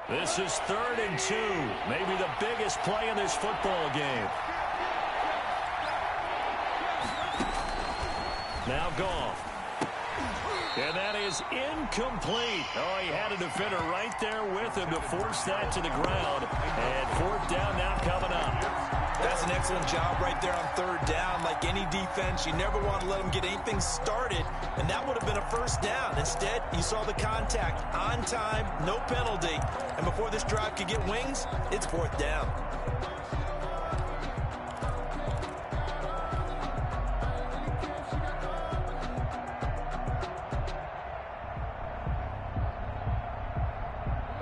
S1: This is 3rd and 2. Maybe the biggest play in this football game. Now Goff. And that is incomplete. Oh, he had a defender right there with him to force that to the ground. And 4th down now coming up.
S4: That's an excellent job right there on 3rd down. Like any defense, you never want to let them get anything started, and that would have been a first down. Instead, you saw the contact on time, no penalty, and before this drive could get wings, it's 4th down.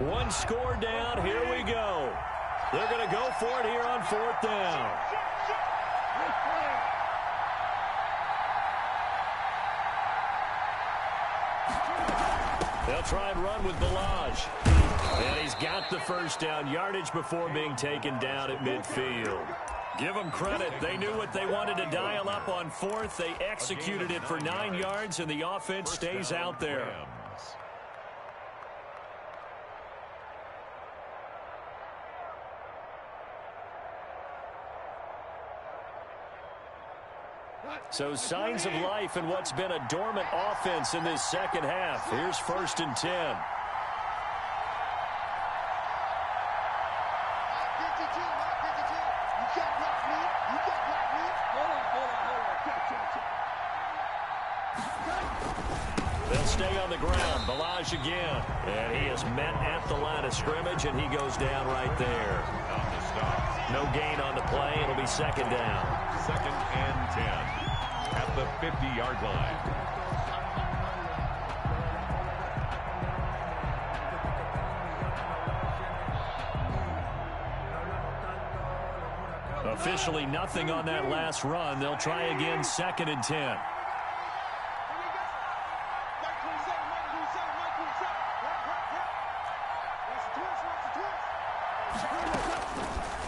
S1: One score down. Here we go. They're going to go for it here on 4th down. They'll try and run with Balaj. And he's got the first down. Yardage before being taken down at midfield. Give them credit. They knew what they wanted to dial up on 4th. They executed it for 9 yards, and the offense stays out there. So signs of life in what's been a dormant offense in this second half. Here's 1st and 10. the ground. Balaj again. And he is met at the line of scrimmage, and he goes down right there. No gain on the play. It'll be second down.
S2: 2nd and 10 at the 50-yard line.
S1: Officially nothing on that last run. They'll try again, 2nd and 10.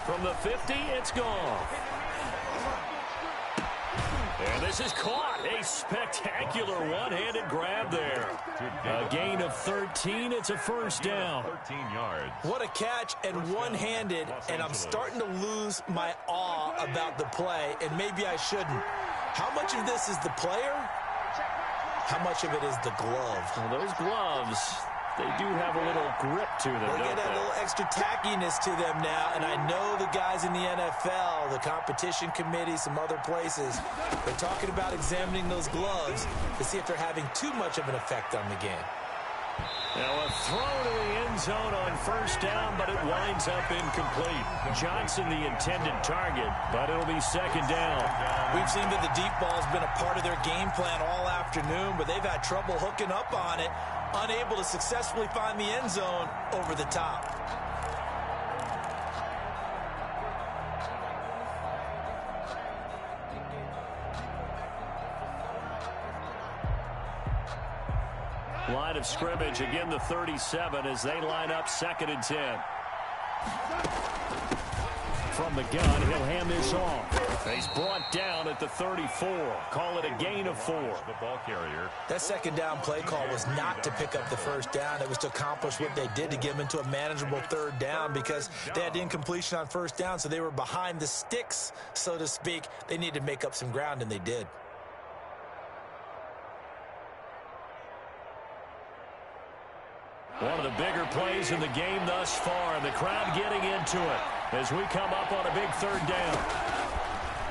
S1: From the 50, it's gone. And this is caught. A spectacular one-handed grab there. A gain of 13. It's a first down.
S2: 13 yards.
S4: What a catch, and one-handed, and I'm starting to lose my awe about the play, and maybe I shouldn't. How much of this is the player? How much of it is the glove?
S1: Well, those gloves, they do have a little grip to them,
S4: They
S1: don't
S4: get a
S1: they?
S4: little extra tackiness to them now, and I know the guys in the NFL, the competition committee, some other places, they're talking about examining those gloves to see if they're having too much of an effect on the game.
S1: Now a throw to the end zone on first down, but it winds up incomplete. Johnson the intended target, but it'll be second down.
S4: We've seen that the deep ball's been a part of their game plan all afternoon, but they've had trouble hooking up on it, unable to successfully find the end zone over the top.
S1: Line of scrimmage, again the 37 as they line up 2nd and 10. From the gun, he'll hand this off. He's brought down at the 34. Call it a gain of 4.
S2: The ball carrier.
S4: That second down play call was not to pick up the first down. It was to accomplish what they did, to get them into a manageable third down, because they had incompletion on first down, so they were behind the sticks, so to speak. They needed to make up some ground, and they did.
S1: One of the bigger plays in the game thus far, and the crowd getting into it as we come up on a big third down.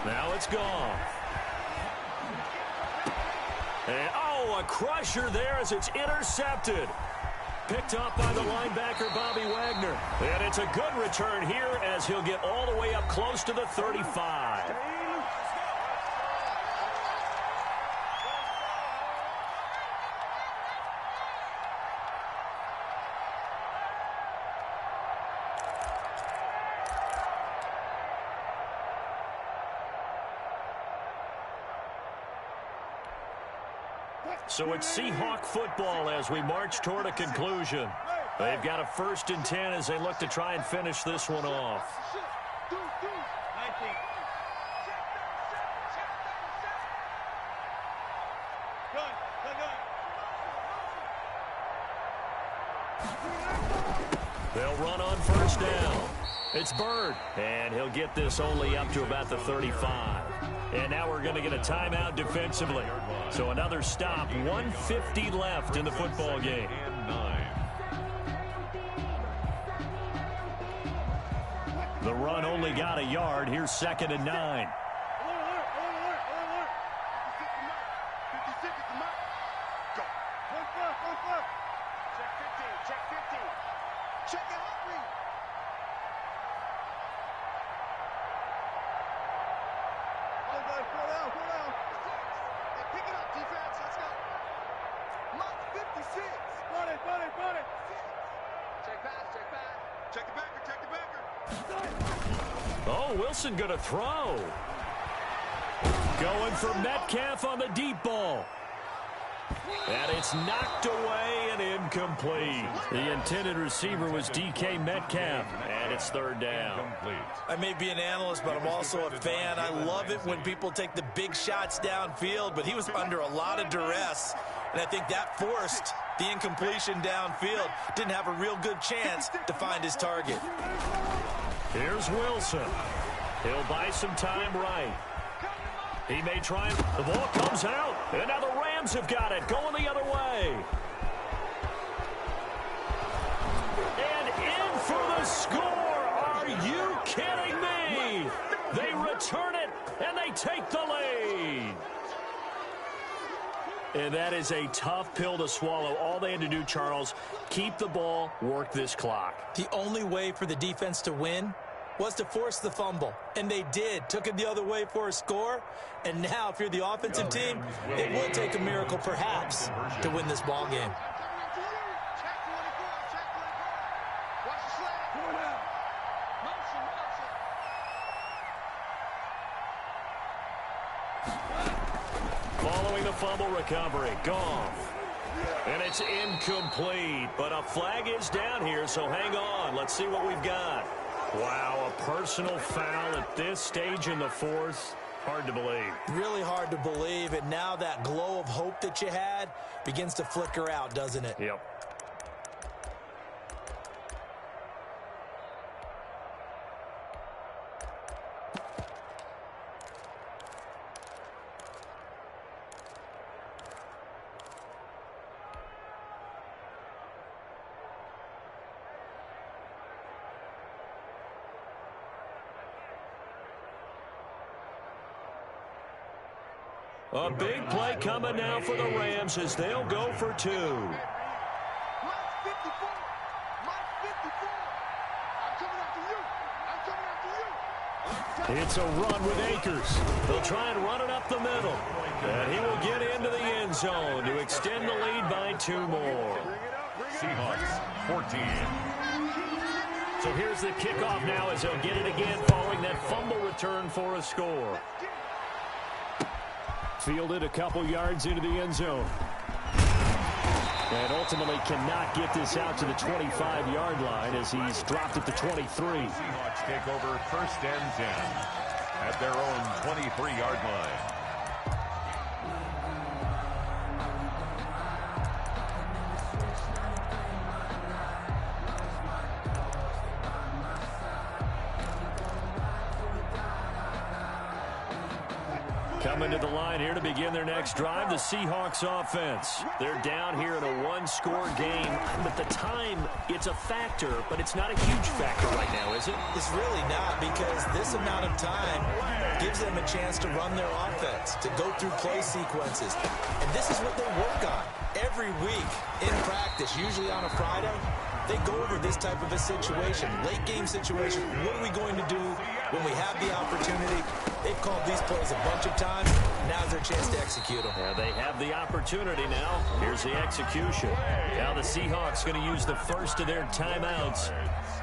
S1: Now it's gone. And, oh, a crusher there as it's intercepted. Picked up by the linebacker, Bobby Wagner. And it's a good return here as he'll get all the way up close to the 35. So it's Seahawk football as we march toward a conclusion. They've got a 1st and 10 as they look to try and finish this one off. They'll run on first down. It's Bird, and he'll get this only up to about the 35. And now we're going to get a timeout defensively. So another stop, 1:50 left in the football game. The run only got a yard. Here's 2nd and 9. Oh, Wilson going to throw. Going for Metcalf on the deep ball. And it's knocked away and incomplete. The intended receiver was DK Metcalf, and it's 3rd down.
S4: I may be an analyst, but I'm also a fan. I love it when people take the big shots downfield, but he was under a lot of duress, and I think that forced the incompletion downfield. Didn't have a real good chance to find his target.
S1: Here's Wilson. He'll buy some time right. He may try. The ball comes out, and now the Rams have got it, going the other way. And in for the score. Are you kidding me? They return it, and they take the lead. And that is a tough pill to swallow. All they had to do, Charles, keep the ball, work this clock.
S4: The only way for the defense to win was to force the fumble, and they did. Took it the other way for a score, and now if you're the offensive team, it would take a miracle, perhaps, to win this ball game.
S1: Following the fumble recovery, Goff. And it's incomplete, but a flag is down here, so hang on. Let's see what we've got. Wow, a personal foul at this stage in the fourth. Hard to believe.
S4: Really hard to believe, and now that glow of hope that you had begins to flicker out, doesn't it?
S1: Yep. A big play coming now for the Rams as they'll go for two. It's a run with Akers. They'll try and run it up the middle. And he will get into the end zone to extend the lead by 2 more.
S2: Seahawks 14.
S1: So here's the kickoff now as they'll get it again following that fumble return for a score. Fielded a couple yards into the end zone. And ultimately cannot get this out to the 25-yard line as he's dropped at the 23.
S2: Seahawks take over 1st and 10 at their own 23-yard line.
S1: Coming to the line here to begin their next drive, the Seahawks offense. They're down here in a one-score game. But the time, it's a factor, but it's not a huge factor right now, is it?
S4: It's really not, because this amount of time gives them a chance to run their offense, to go through play sequences. And this is what they work on every week in practice, usually on a Friday. They go over this type of a situation, late game situation. What are we going to do when we have the opportunity? They've called these plays a bunch of times. Now's their chance to execute them.
S1: Yeah, they have the opportunity now. Here's the execution. Now the Seahawks going to use the first of their timeouts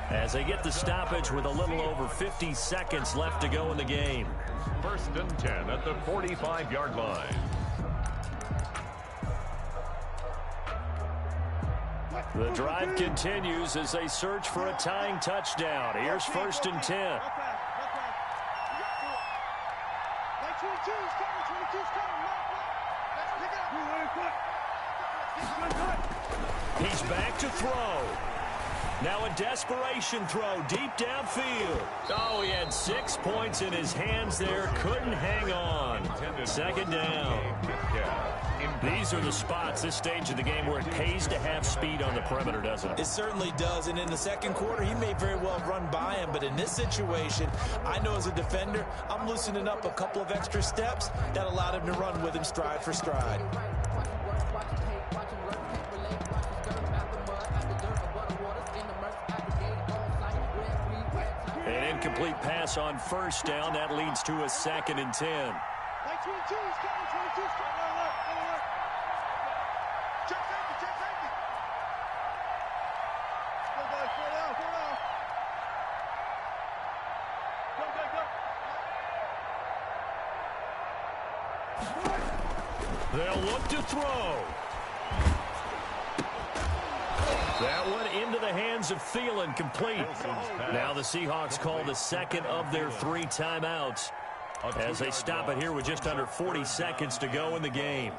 S1: as they get the stoppage with a little over 50 seconds left to go in the game.
S2: 1st and 10 at the 45-yard line.
S1: The drive continues as they search for a tying touchdown. Here's 1st and 10. He's back to throw. Now a desperation throw deep downfield. Oh, he had 6 points in his hands there. Couldn't hang on. 2nd down. These are the spots, this stage of the game, where it pays to have speed on the perimeter, doesn't it?
S4: It certainly does, and in the second quarter, he may very well run by him, but in this situation, I know as a defender, I'm loosening up a couple of extra steps that allowed him to run with him stride for stride.
S1: An incomplete pass on 1st down. That leads to a 2nd and 10. They'll look to throw. That one into the hands of Thielen, complete. Now the Seahawks call the 2nd of their 3 timeouts as they stop it here with just under 40 seconds to go in the game.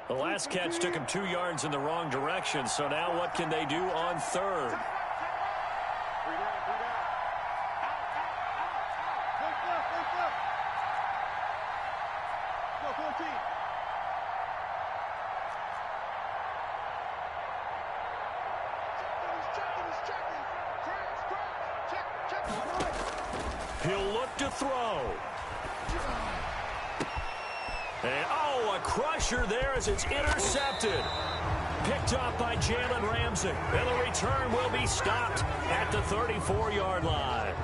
S1: The last catch took him 2 yards in the wrong direction, so now what can they do on 3rd? He'll look to throw. And, oh, a crusher there as it's intercepted. Picked up by Jalen Ramsey. And the return will be stopped at the 34-yard line.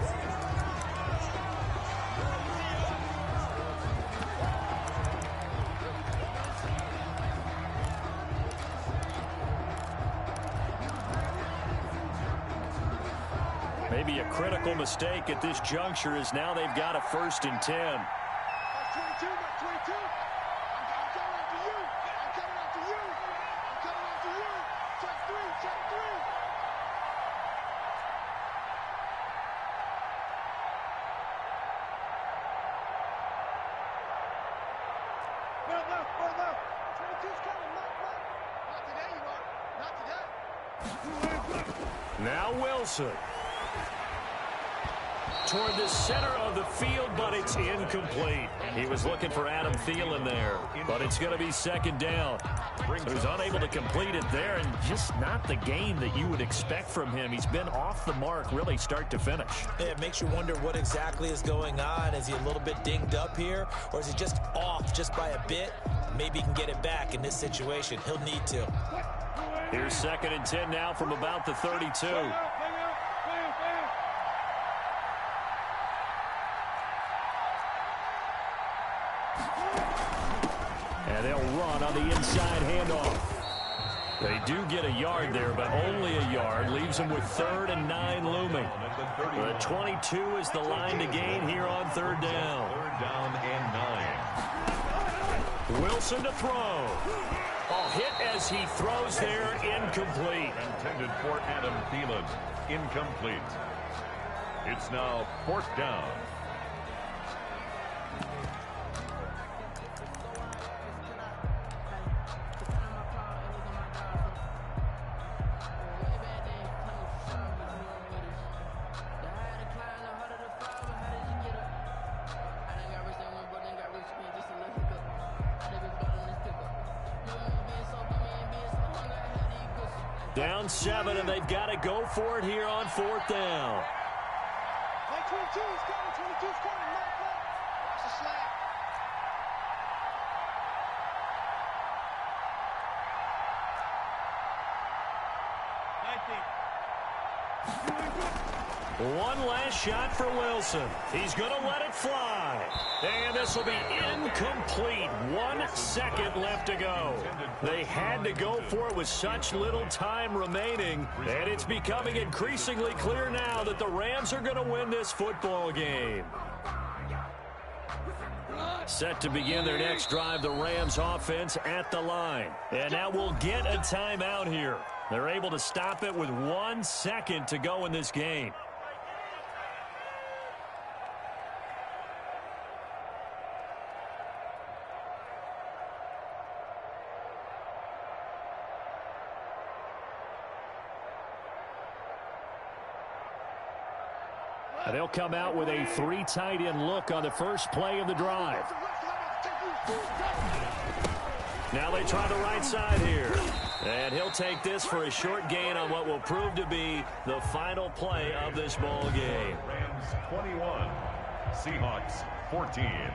S1: Maybe a critical mistake at this juncture is now they've got a 1st and 10.
S6: 22, 22. I'm coming after you. I'm coming after you. I'm coming after you. Check 3, check 3. Left. 22's coming. Not today, you are. Not today.
S1: Now Wilson. Toward the center of the field, but it's incomplete. He was looking for Adam Thielen there, but it's going to be 2nd down. So he's unable to complete it there, and just not the game that you would expect from him. He's been off the mark, really, start to finish.
S4: Yeah, it makes you wonder what exactly is going on. Is he a little bit dinged up here, or is he just off just by a bit? Maybe he can get it back in this situation. He'll need to.
S1: Here's 2nd and 10 now from about the 32. And they'll run on the inside handoff. They do get a yard there, but only a yard. Leaves them with 3rd and 9 looming. The 22 is the line to gain here on 3rd down.
S2: 3rd down and 9.
S1: Wilson to throw. Oh, hit as he throws there, incomplete.
S2: Intended for Adam Thielen. Incomplete. It's now 4th down.
S1: Down 7, and they've got to go for it here on 4th down.
S6: Hey, 22's coming. 22's coming. Left. Watch the slap.
S1: One last shot for Wilson. He's going to let it fly. And this will be incomplete. 1 second left to go. They had to go for it with such little time remaining. And it's becoming increasingly clear now that the Rams are going to win this football game. Set to begin their next drive, the Rams offense at the line. And now we'll get a timeout here. They're able to stop it with 1 second to go in this game. And they'll come out with a 3 tight end look on the first play of the drive. Now they try the right side here. And he'll take this for a short gain on what will prove to be the final play of this ball game.
S2: Rams 21, Seahawks 14.